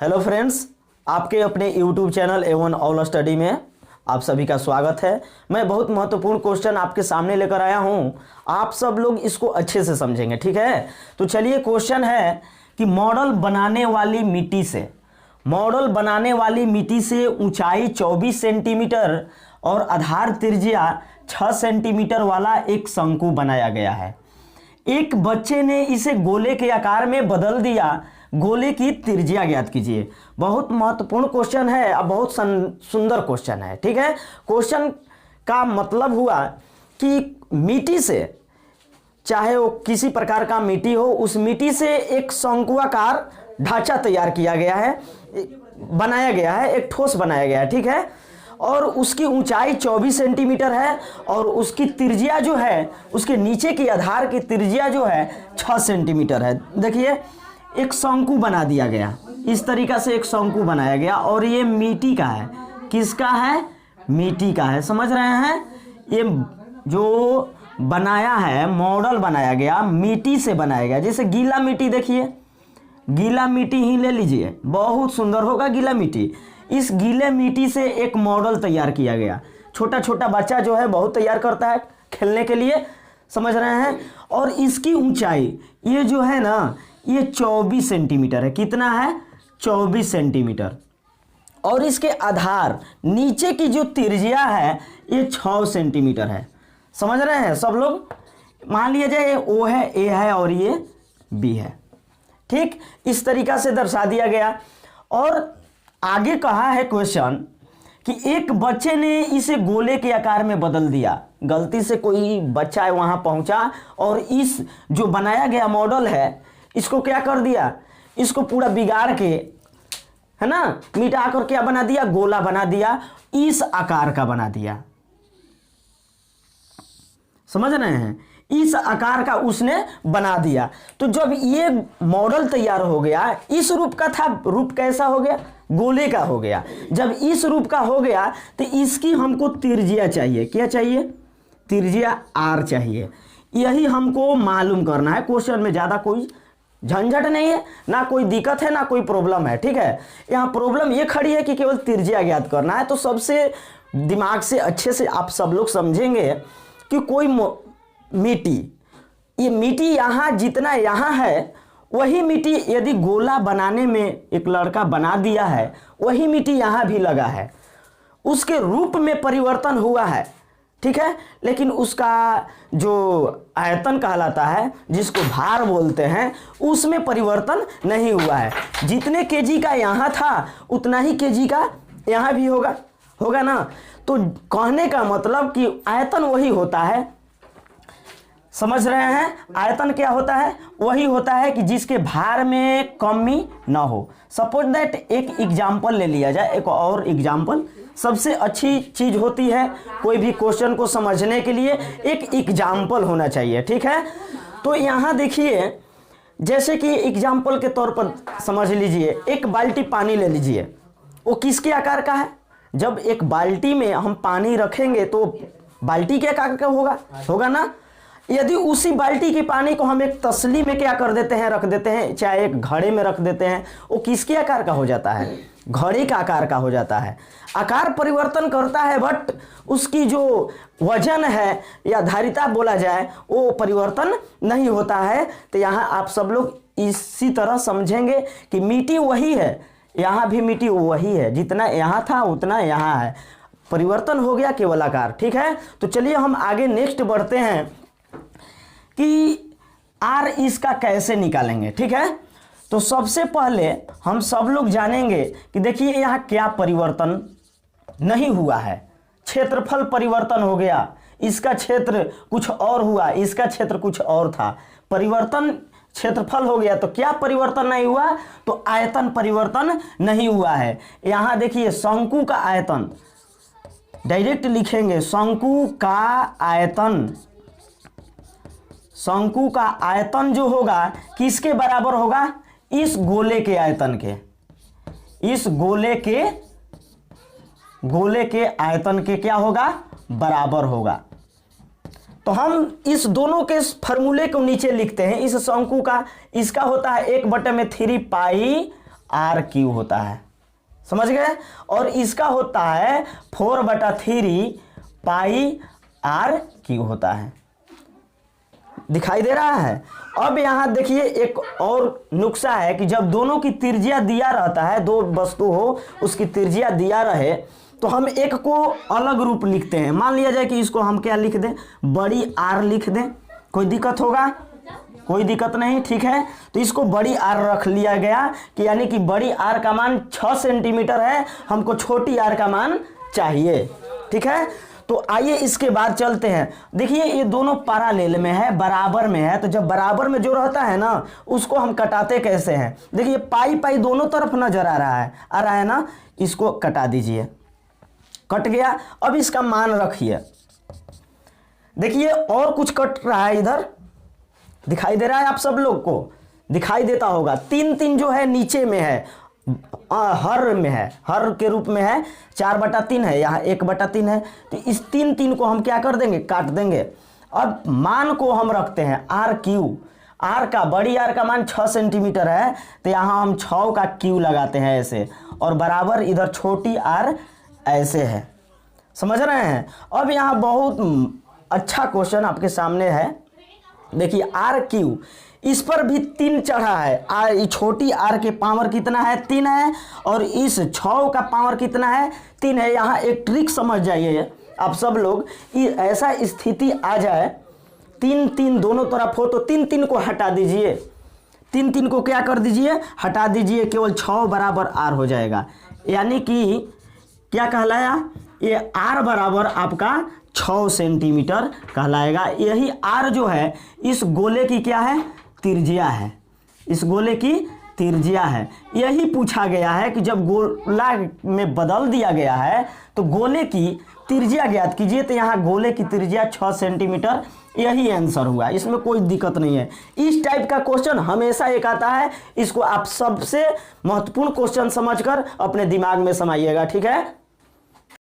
Hello friends, आपके अपने YouTube channel A1 all study में आप सभी का स्वागत है। मैं बहुत महत्वपूर्ण क्वेश्चन आपके सामने लेकर आया हूं। आप सब लोग इसको अच्छे से समझेंगे, ठीक है। तो चलिए, क्वेश्चन है कि मॉडल बनाने वाली मिट्टी से ऊंचाई 24 सेंटीमीटर और आधार त्रिज्या 6 सेंटीमीटर वाला एक शंकु बनाया गया है। एक बच्चे ने इसे गोले के आकार में बदल दिया। गोले की त्रिज्या ज्ञात कीजिए। बहुत महत्वपूर्ण क्वेश्चन है और बहुत सुंदर क्वेश्चन है, ठीक है। क्वेश्चन का मतलब हुआ कि मिट्टी से, चाहे वो किसी प्रकार का मिट्टी हो, उस मिट्टी से एक शंकुआकार ढांचा तैयार किया गया है, बनाया गया है, एक ठोस बनाया गया है, ठीक है। और उसकी ऊंचाई 24 सेंटीमीटर है और उसकी त्रिज्या जो है, उसके नीचे की आधार की त्रिज्या जो है 6 सेंटीमीटर है। देखिए, एक शंकु बना दिया गया, इस तरीका से एक शंकु बनाया गया और ये मिट्टी का है। किसका है? मिट्टी का है। समझ रहे हैं? ये जो बनाया है, मॉडल बनाया गया, मिट्टी से बनाया गया। जैसे गीला मिट्टी, देखिए गीला मिट्टी ही ले लीजिए, बहुत सुंदर होगा गीला मिट्टी। इस गीले मिट्टी से एक मॉडल तैयार किया गया। छोटा छोटा बच्चा जो है बहुत तैयार करता है खेलने के लिए, समझ रहे हैं। और इसकी ऊंचाई ये जो है ना, ये 24 सेंटीमीटर है। कितना है? 24 सेंटीमीटर। और इसके आधार नीचे की जो त्रिज्या है ये 6 सेंटीमीटर है। समझ रहे हैं सब लोग? मान लिया जाए ये O है, A है और ये B है, ठीक। इस तरीका से दर्शा दिया गया। और आगे कहा है क्वेश्चन कि एक बच्चे ने इसे गोले के आकार में बदल दिया। गलती से कोई बच्चा वहां पहुंचा और इस जो बनाया गया मॉडल है, इसको क्या कर दिया? इसको पूरा बिगाड़ के, है ना, मिटा कर क्या बना दिया? गोला बना दिया, इस आकार का बना दिया। समझ रहे हैं? इस आकार का उसने बना दिया। तो जब ये मॉडल तैयार हो गया, इस रूप का था, रूप कैसा हो गया? गोले का हो गया। जब इस रूप का हो गया तो इसकी हमको त्रिज्या चाहिए। क्या चाहिए? त्रिज्या R चाहिए। यही हमको मालूम करना है। क्वेश्चन में ज्यादा कोई झंझट नहीं है, ना कोई दिक्कत है, ना कोई प्रॉब्लम है, ठीक है। यहाँ प्रॉब्लम ये खड़ी है कि केवल त्रिज्या ज्ञात करना है। तो सबसे दिमाग से अच्छे से आप सब लोग समझेंगे कि कोई मिट्टी, ये मिट्टी यहाँ जितना यहाँ है, वही मिट्टी यदि गोला बनाने में एक लड़का बना दिया है, वही मिट्टी यहाँ भी लगा है। उसके रूप में परिवर्तन हुआ है, ठीक है, लेकिन उसका जो आयतन कहलाता है, जिसको भार बोलते हैं, उसमें परिवर्तन नहीं हुआ है। जितने केजी का यहाँ था उतना ही केजी का यहाँ भी होगा ना। तो कहने का मतलब कि आयतन वही होता है। समझ रहे हैं? आयतन क्या होता है? वही होता है कि जिसके भार में कमी ना हो। सपोज दैट एक एग्जाम्पल ले लिया जाए, एक और एग्जाम्पल सबसे अच्छी चीज होती है कोई भी क्वेश्चन को समझने के लिए, एक एग्जाम्पल होना चाहिए, ठीक है। तो यहाँ देखिए, जैसे कि एग्जाम्पल के तौर पर समझ लीजिए, एक बाल्टी पानी ले लीजिए। वो किसके आकार का है? जब एक बाल्टी में हम पानी रखेंगे तो बाल्टी के आकार का होगा ना। यदि उसी बाल्टी के पानी को हम एक तसली में क्या कर देते हैं, रख देते हैं, चाहे एक घड़े में रख देते हैं, वो किसके आकार का हो जाता है? घड़े का आकार का हो जाता है। आकार परिवर्तन करता है, बट उसकी जो वजन है या धारिता बोला जाए, वो परिवर्तन नहीं होता है। तो यहाँ आप सब लोग इसी तरह समझेंगे कि मिट्टी वही है, यहाँ भी मिट्टी वही है, जितना यहाँ था उतना यहाँ है, परिवर्तन हो गया केवल आकार, ठीक है। तो चलिए हम आगे नेक्स्ट बढ़ते हैं कि R इसका कैसे निकालेंगे, ठीक है। तो सबसे पहले हम सब लोग जानेंगे कि देखिए यहाँ क्या परिवर्तन नहीं हुआ है। क्षेत्रफल परिवर्तन हो गया, इसका क्षेत्र कुछ और हुआ, इसका क्षेत्र कुछ और था। परिवर्तन क्षेत्रफल हो गया, तो क्या परिवर्तन नहीं हुआ? तो आयतन परिवर्तन नहीं हुआ है। यहाँ देखिए शंकु का आयतन डायरेक्ट लिखेंगे, शंकु का आयतन। शंकु का आयतन जो होगा किसके बराबर होगा? इस गोले के आयतन के। इस गोले के आयतन के क्या होगा? बराबर होगा। तो हम इस दोनों के फार्मूले को नीचे लिखते हैं। इस शंकु का, इसका होता है 1/3 पाई आर क्यू होता है, समझ गए। और इसका होता है 4/3 पाई आर क्यू होता है, दिखाई दे रहा है। अब यहाँ देखिए एक और नुक्सा है कि जब दोनों की त्रिज्या दिया रहता है, दो वस्तु हो उसकी त्रिज्या दिया रहे, तो हम एक को अलग रूप लिखते हैं। मान लिया जाए कि इसको हम क्या लिख दें, बड़ी आर लिख दें, कोई दिक्कत होगा? कोई दिक्कत नहीं, ठीक है। तो इसको बड़ी आर रख लिया गया कि यानी कि बड़ी आर का मान 6 सेंटीमीटर है, हमको छोटी आर का मान चाहिए, ठीक है। तो आइए इसके बाद चलते हैं। देखिए ये दोनों पैरेलल में है, बराबर में है, तो जब बराबर में जो रहता है ना उसको हम कटाते कैसे हैं। देखिए पाई पाई दोनों तरफ नजर आ रहा है ना, इसको कटा दीजिए, कट गया। अब इसका मान रखिए, देखिए और कुछ कट रहा है, इधर दिखाई दे रहा है, आप सब लोग को दिखाई देता होगा। 3 जो है नीचे में है, हर में है, हर के रूप में है, 4/3 है, यहाँ 1/3 है। तो इस 3 को हम क्या कर देंगे, काट देंगे। अब मान को हम रखते हैं आर क्यू, आर का बड़ी आर का मान 6 सेंटीमीटर है, तो यहाँ हम 6 का क्यू लगाते हैं ऐसे, और बराबर इधर छोटी आर ऐसे है, समझ रहे हैं। अब यहाँ बहुत अच्छा क्वेश्चन आपके सामने है, देखिए आर क्यू, इस पर भी 3 चढ़ा है। आर छोटी आर के पावर कितना है, 3 है, और इस 6 का पावर कितना है, 3 है। यहाँ एक ट्रिक समझ जाइए आप सब लोग, ऐसा स्थिति आ जाए 3 दोनों तरफ हो तो 3 को हटा दीजिए, 3 को क्या कर दीजिए, हटा दीजिए, केवल 6 बराबर आर हो जाएगा। यानी कि क्या कहलाया, ये आर बराबर आपका 6 सेंटीमीटर कहलाएगा। यही आर जो है इस गोले की क्या है, त्रिज्या है, इस गोले की त्रिज्या है। यही पूछा गया है कि जब गोला में बदल दिया गया है तो गोले की त्रिज्या ज्ञात कीजिए। तो यहाँ गोले की त्रिज्या 6 सेंटीमीटर, यही आंसर हुआ, इसमें कोई दिक्कत नहीं है। इस टाइप का क्वेश्चन हमेशा एक आता है, इसको आप सबसे महत्वपूर्ण क्वेश्चन समझकर अपने दिमाग में समाइएगा, ठीक है।